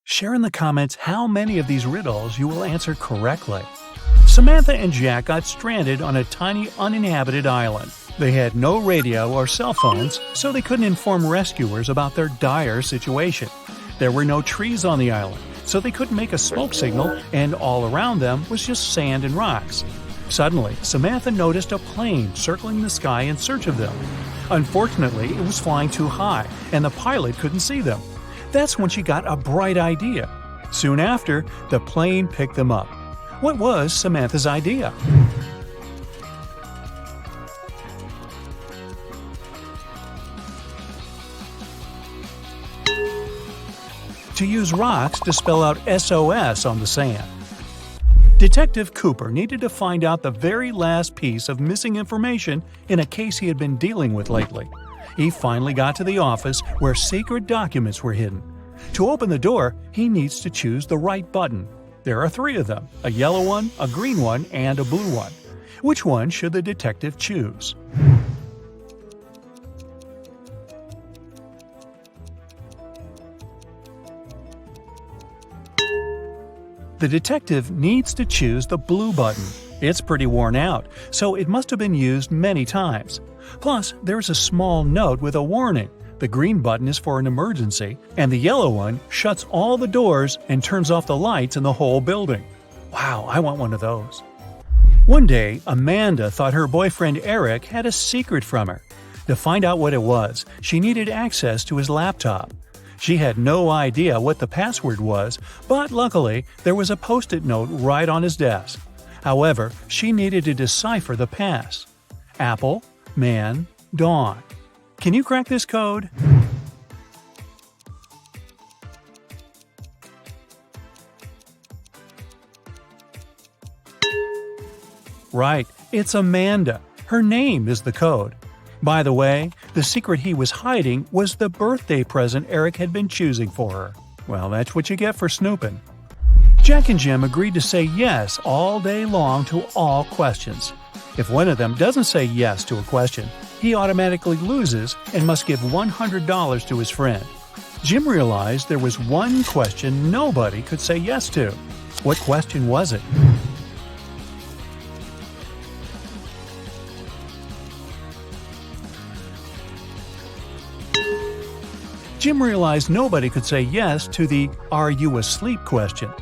Share in the comments how many of these riddles you will answer correctly. Samantha and Jack got stranded on a tiny uninhabited island. They had no radio or cell phones, so they couldn't inform rescuers about their dire situation. There were no trees on the island, so they couldn't make a smoke signal, and all around them was just sand and rocks. Suddenly, Samantha noticed a plane circling the sky in search of them. Unfortunately, it was flying too high, and the pilot couldn't see them. That's when she got a bright idea. Soon after, the plane picked them up. What was Samantha's idea? To use rocks to spell out SOS on the sand. Detective Cooper needed to find out the very last piece of missing information in a case he had been dealing with lately. He finally got to the office where secret documents were hidden. To open the door, he needs to choose the right button. There are 3 of them, a yellow one, a green one, and a blue one. Which one should the detective choose? The detective needs to choose the blue button. It's pretty worn out, so it must have been used many times. Plus, there's a small note with a warning. The green button is for an emergency, and the yellow one shuts all the doors and turns off the lights in the whole building. Wow, I want one of those. One day, Amanda thought her boyfriend Eric had a secret from her. To find out what it was, she needed access to his laptop. She had no idea what the password was, but luckily, there was a post-it note right on his desk. However, she needed to decipher the pass. Apple, man, dawn. Can you crack this code? Right, it's Amanda. Her name is the code. By the way, the secret he was hiding was the birthday present Eric had been choosing for her. Well, that's what you get for snooping. Jack and Jim agreed to say yes all day long to all questions. If one of them doesn't say yes to a question, he automatically loses and must give $100 to his friend. Jim realized there was one question nobody could say yes to. What question was it? Jim realized nobody could say yes to the "Are you asleep?" question.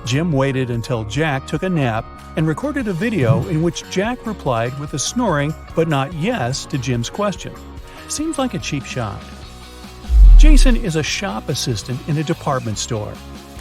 Jim waited until Jack took a nap and recorded a video in which Jack replied with a snoring but not yes to Jim's question. Seems like a cheap shot. Jason is a shop assistant in a department store.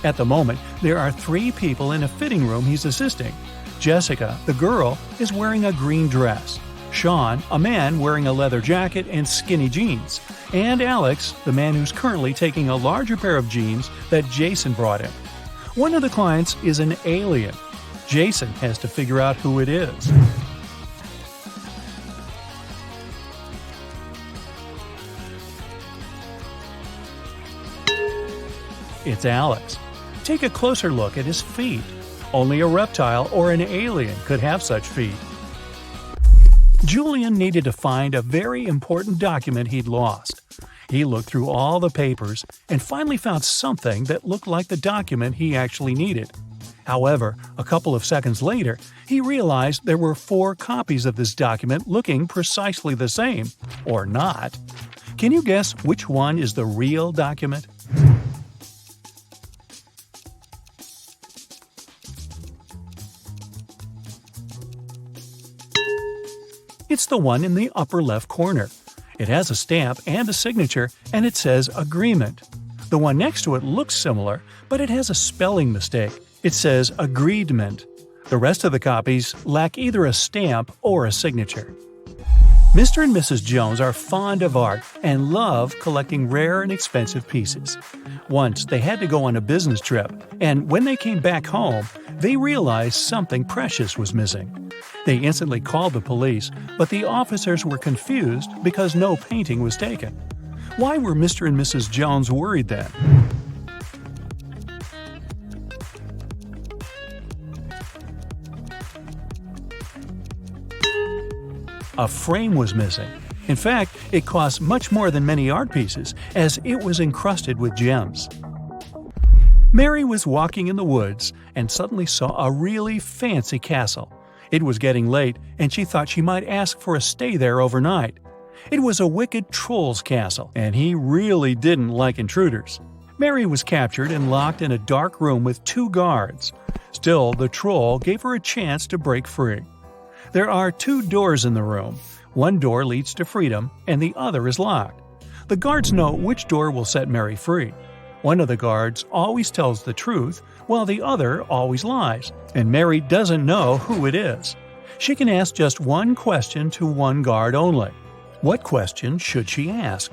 At the moment, there are 3 people in a fitting room he's assisting. Jessica, the girl, is wearing a green dress. Sean, a man wearing a leather jacket and skinny jeans. And Alex, the man who's currently taking a larger pair of jeans that Jason brought him. One of the clients is an alien. Jason has to figure out who it is. It's Alex. Take a closer look at his feet. Only a reptile or an alien could have such feet. Julian needed to find a very important document he'd lost. He looked through all the papers and finally found something that looked like the document he actually needed. However, a couple of seconds later, he realized there were 4 copies of this document looking precisely the same, or not. Can you guess which one is the real document? It's the one in the upper left corner. It has a stamp and a signature, and it says Agreement. The one next to it looks similar, but it has a spelling mistake. It says Agreedment. The rest of the copies lack either a stamp or a signature. Mr. and Mrs. Jones are fond of art and love collecting rare and expensive pieces. Once they had to go on a business trip, and when they came back home, they realized something precious was missing. They instantly called the police, but the officers were confused because no painting was taken. Why were Mr. and Mrs. Jones worried then? A frame was missing. In fact, it cost much more than many art pieces, as it was encrusted with gems. Mary was walking in the woods and suddenly saw a really fancy castle. It was getting late, and she thought she might ask for a stay there overnight. It was a wicked troll's castle, and he really didn't like intruders. Mary was captured and locked in a dark room with 2 guards. Still, the troll gave her a chance to break free. There are 2 doors in the room. One door leads to freedom, and the other is locked. The guards know which door will set Mary free. One of the guards always tells the truth, while the other always lies, and Mary doesn't know who it is. She can ask just one question to one guard only. What question should she ask?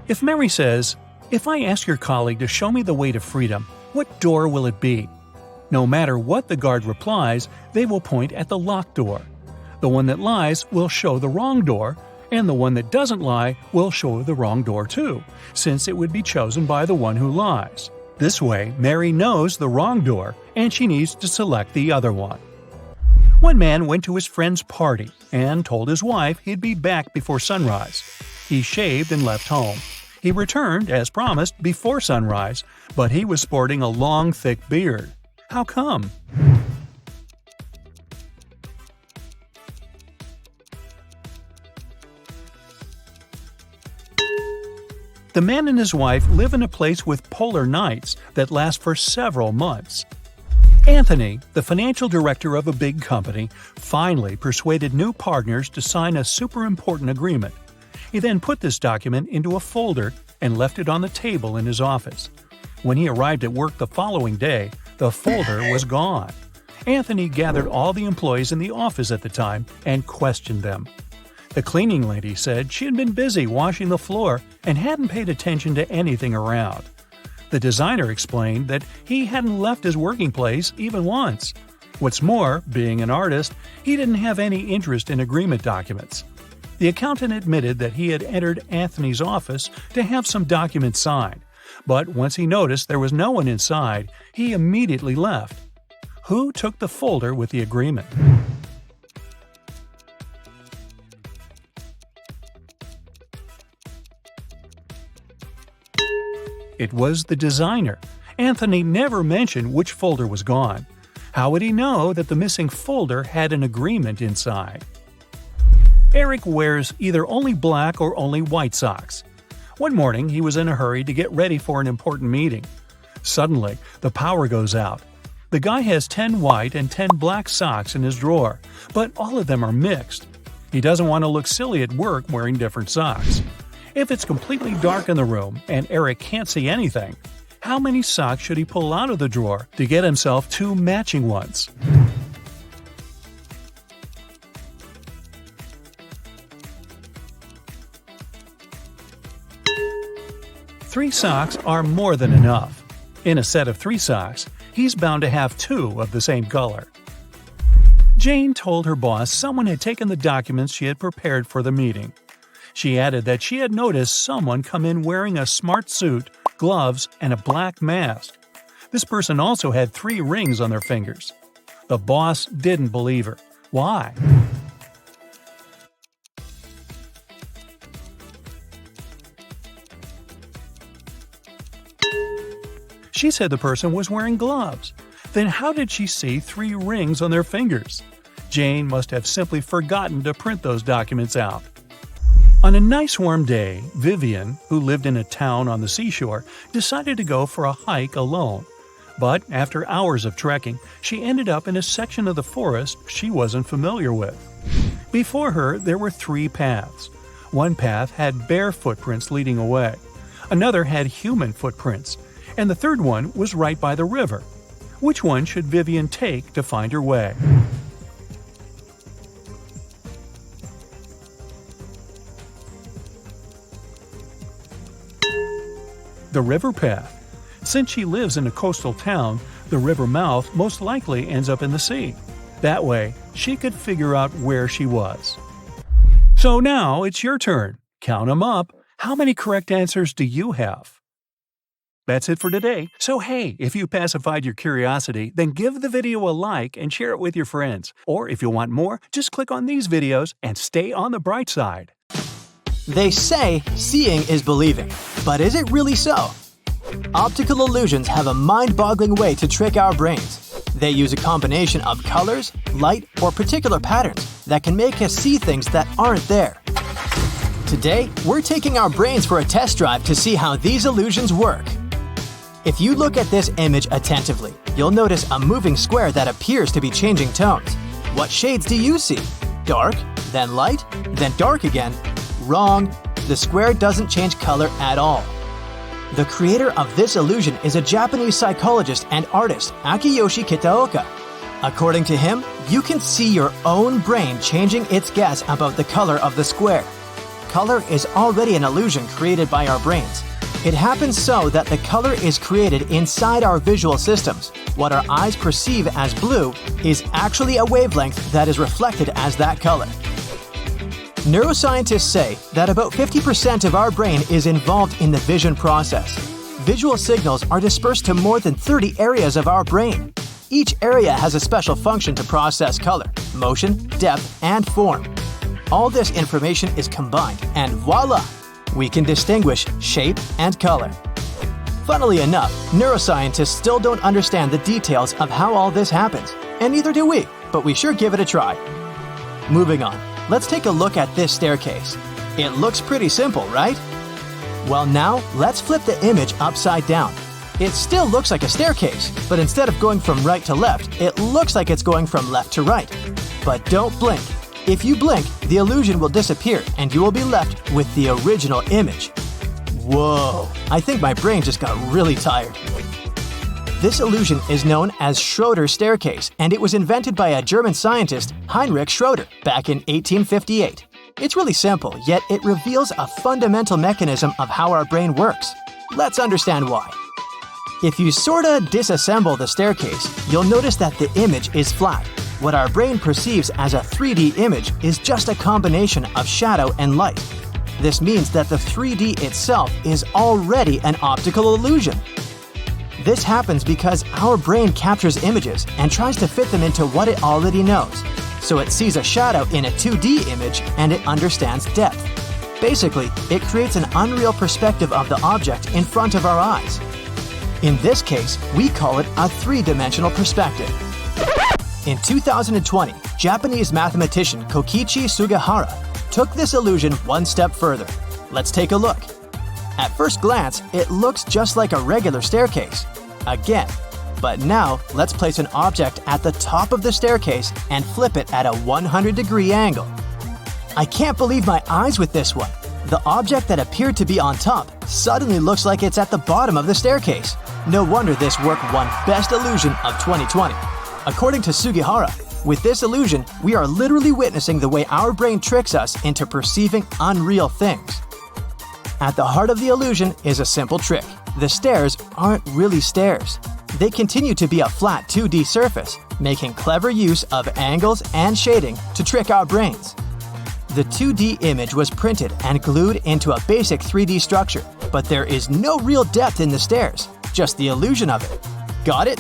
If Mary says, "If I ask your colleague to show me the way to freedom, what door will it be?" No matter what the guard replies, they will point at the locked door. The one that lies will show the wrong door, and the one that doesn't lie will show the wrong door too, since it would be chosen by the one who lies. This way, Mary knows the wrong door, and she needs to select the other one. One man went to his friend's party and told his wife he'd be back before sunrise. He shaved and left home. He returned, as promised, before sunrise, but he was sporting a long, thick beard. How come? The man and his wife live in a place with polar nights that last for several months. Anthony, the financial director of a big company, finally persuaded new partners to sign a super important agreement. He then put this document into a folder and left it on the table in his office. When he arrived at work the following day, the folder was gone. Anthony gathered all the employees in the office at the time and questioned them. The cleaning lady said she had been busy washing the floor and hadn't paid attention to anything around. The designer explained that he hadn't left his working place even once. What's more, being an artist, he didn't have any interest in agreement documents. The accountant admitted that he had entered Anthony's office to have some documents signed, but once he noticed there was no one inside, he immediately left. Who took the folder with the agreement? It was the designer. Anthony never mentioned which folder was gone. How would he know that the missing folder had an agreement inside? Eric wears either only black or only white socks. One morning, he was in a hurry to get ready for an important meeting. Suddenly, the power goes out. The guy has 10 white and 10 black socks in his drawer, but all of them are mixed. He doesn't want to look silly at work wearing different socks. If it's completely dark in the room and Eric can't see anything, how many socks should he pull out of the drawer to get himself 2 matching ones? 3 socks are more than enough. In a set of 3 socks, he's bound to have 2 of the same color. Jane told her boss someone had taken the documents she had prepared for the meeting. She added that she had noticed someone come in wearing a smart suit, gloves, and a black mask. This person also had 3 rings on their fingers. The boss didn't believe her. Why? She said the person was wearing gloves. Then how did she see 3 rings on their fingers? Jane must have simply forgotten to print those documents out. On a nice warm day, Vivian, who lived in a town on the seashore, decided to go for a hike alone. But after hours of trekking, she ended up in a section of the forest she wasn't familiar with. Before her, there were 3 paths. One path had bare footprints leading away. Another had human footprints. And the third one was right by the river. Which one should Vivian take to find her way? The river path. Since she lives in a coastal town, the river mouth most likely ends up in the sea. That way, she could figure out where she was. So now it's your turn. Count 'em up. How many correct answers do you have? That's it for today. So hey, if you pacified your curiosity, then give the video a like and share it with your friends. Or if you want more, just click on these videos and stay on the bright side. They say seeing is believing, but is it really so? Optical illusions have a mind-boggling way to trick our brains. They use a combination of colors, light, or particular patterns that can make us see things that aren't there. Today, we're taking our brains for a test drive to see how these illusions work. If you look at this image attentively, you'll notice a moving square that appears to be changing tones. What shades do you see? Dark, then light, then dark again? Wrong. The square doesn't change color at all. The creator of this illusion is a Japanese psychologist and artist, Akiyoshi Kitaoka. According to him, you can see your own brain changing its guess about the color of the square. Color is already an illusion created by our brains. It happens so that the color is created inside our visual systems. What our eyes perceive as blue is actually a wavelength that is reflected as that color. Neuroscientists say that about 50% of our brain is involved in the vision process. Visual signals are dispersed to more than 30 areas of our brain. Each area has a special function to process color, motion, depth, and form. All this information is combined, and voila! We can distinguish shape and color. Funnily enough, neuroscientists still don't understand the details of how all this happens, and neither do we, but we sure give it a try. Moving on, let's take a look at this staircase. It looks pretty simple, right? Well now, let's flip the image upside down. It still looks like a staircase, but instead of going from right to left, it looks like it's going from left to right. But don't blink. If you blink, the illusion will disappear and you will be left with the original image. Whoa, I think my brain just got really tired. This illusion is known as Schroeder's staircase, and it was invented by a German scientist, Heinrich Schroeder, back in 1858. It's really simple, yet it reveals a fundamental mechanism of how our brain works. Let's understand why. If you sorta disassemble the staircase, you'll notice that the image is flat. What our brain perceives as a 3D image is just a combination of shadow and light. This means that the 3D itself is already an optical illusion. This happens because our brain captures images and tries to fit them into what it already knows. So it sees a shadow in a 2D image and it understands depth. Basically, it creates an unreal perspective of the object in front of our eyes. In this case, we call it a three-dimensional perspective. In 2020, Japanese mathematician Kokichi Sugihara took this illusion one step further. Let's take a look. At first glance, it looks just like a regular staircase. Again. But now, let's place an object at the top of the staircase and flip it at a 100-degree angle. I can't believe my eyes with this one. The object that appeared to be on top suddenly looks like it's at the bottom of the staircase. No wonder this work won Best Illusion of 2020. According to Sugihara, with this illusion, we are literally witnessing the way our brain tricks us into perceiving unreal things. At the heart of the illusion is a simple trick. The stairs aren't really stairs. They continue to be a flat 2D surface, making clever use of angles and shading to trick our brains. The 2D image was printed and glued into a basic 3D structure, but there is no real depth in the stairs, just the illusion of it. Got it?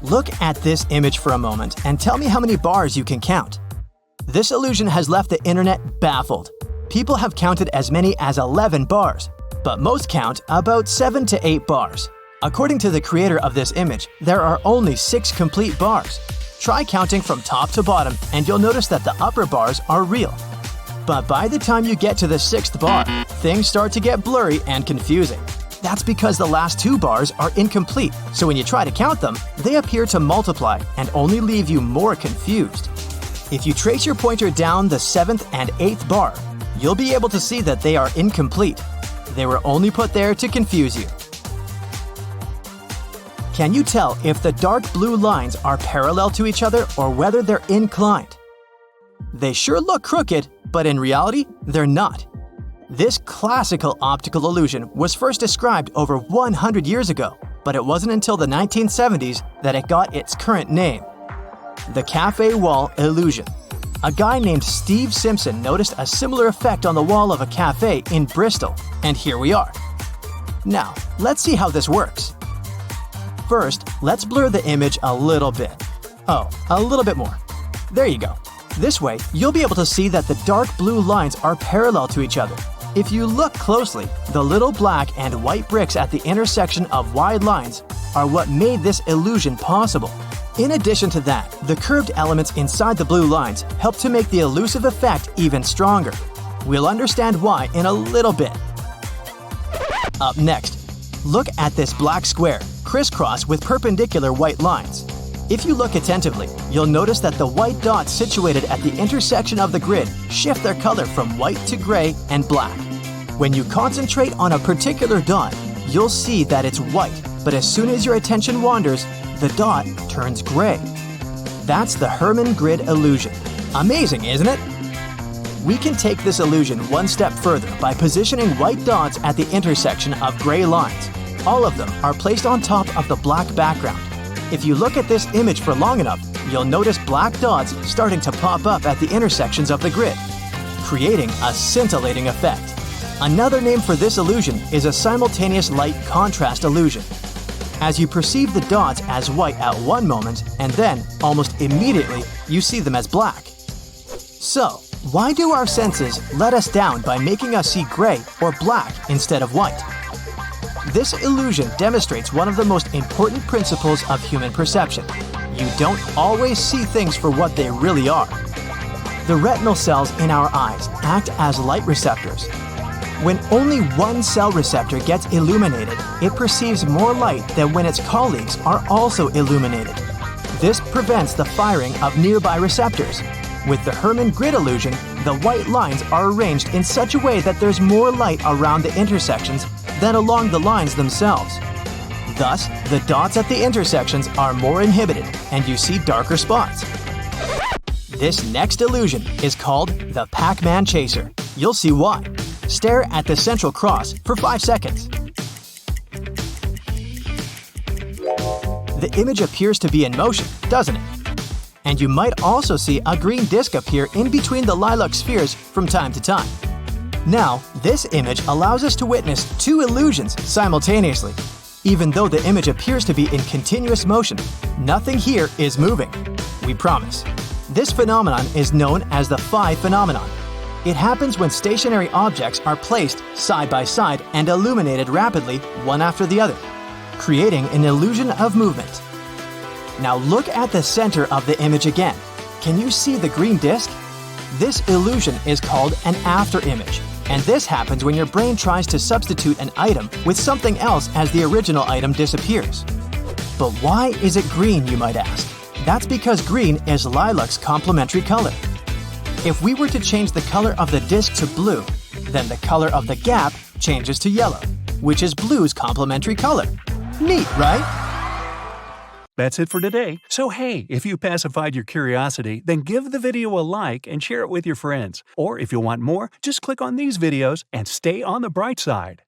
Look at this image for a moment and tell me how many bars you can count. This illusion has left the internet baffled. People have counted as many as 11 bars, but most count about 7 to 8 bars. According to the creator of this image, there are only 6 complete bars. Try counting from top to bottom and you'll notice that the upper bars are real. But by the time you get to the 6th bar, things start to get blurry and confusing. That's because the last 2 bars are incomplete, so when you try to count them, they appear to multiply and only leave you more confused. If you trace your pointer down the 7th and 8th bar, you'll be able to see that they are incomplete. They were only put there to confuse you. Can you tell if the dark blue lines are parallel to each other or whether they're inclined? They sure look crooked, but in reality, they're not. This classical optical illusion was first described over 100 years ago, but it wasn't until the 1970s that it got its current name. The cafe wall illusion. A guy named Steve Simpson noticed a similar effect on the wall of a cafe in Bristol, and here we are. Now, let's see how this works. First, let's blur the image a little bit. Oh, a little bit more. There you go. This way, you'll be able to see that the dark blue lines are parallel to each other. If you look closely, the little black and white bricks at the intersection of wide lines are what made this illusion possible. In addition to that, the curved elements inside the blue lines help to make the elusive effect even stronger. We'll understand why in a little bit. Up next, look at this black square, crisscrossed with perpendicular white lines. If you look attentively, you'll notice that the white dots situated at the intersection of the grid shift their color from white to gray and black. When you concentrate on a particular dot, you'll see that it's white, but as soon as your attention wanders, the dot turns gray. That's the Hermann grid illusion. Amazing, isn't it? We can take this illusion one step further by positioning white dots at the intersection of gray lines. All of them are placed on top of the black background. If you look at this image for long enough, you'll notice black dots starting to pop up at the intersections of the grid, creating a scintillating effect. Another name for this illusion is a simultaneous light contrast illusion. As you perceive the dots as white at one moment, and then, almost immediately, you see them as black. So, why do our senses let us down by making us see gray or black instead of white? This illusion demonstrates one of the most important principles of human perception. You don't always see things for what they really are. The retinal cells in our eyes act as light receptors. When only one cell receptor gets illuminated, it perceives more light than when its colleagues are also illuminated. This prevents the firing of nearby receptors. With the Hermann grid illusion, the white lines are arranged in such a way that there's more light around the intersections than along the lines themselves. Thus, the dots at the intersections are more inhibited, and you see darker spots. This next illusion is called the Pac-Man chaser. You'll see why. Stare at the central cross for 5 seconds. The image appears to be in motion, doesn't it? And you might also see a green disc appear in between the lilac spheres from time to time. Now, this image allows us to witness two illusions simultaneously. Even though the image appears to be in continuous motion, nothing here is moving. We promise. This phenomenon is known as the phi phenomenon. It happens when stationary objects are placed side by side and illuminated rapidly one after the other, creating an illusion of movement. Now look at the center of the image again. Can you see the green disc? This illusion is called an afterimage, and this happens when your brain tries to substitute an item with something else as the original item disappears. But why is it green, you might ask? That's because green is lilac's complementary color. If we were to change the color of the disc to blue, then the color of the gap changes to yellow, which is blue's complementary color. Neat, right? That's it for today. So hey, if you pacified your curiosity, then give the video a like and share it with your friends. Or if you want more, just click on these videos and stay on the bright side.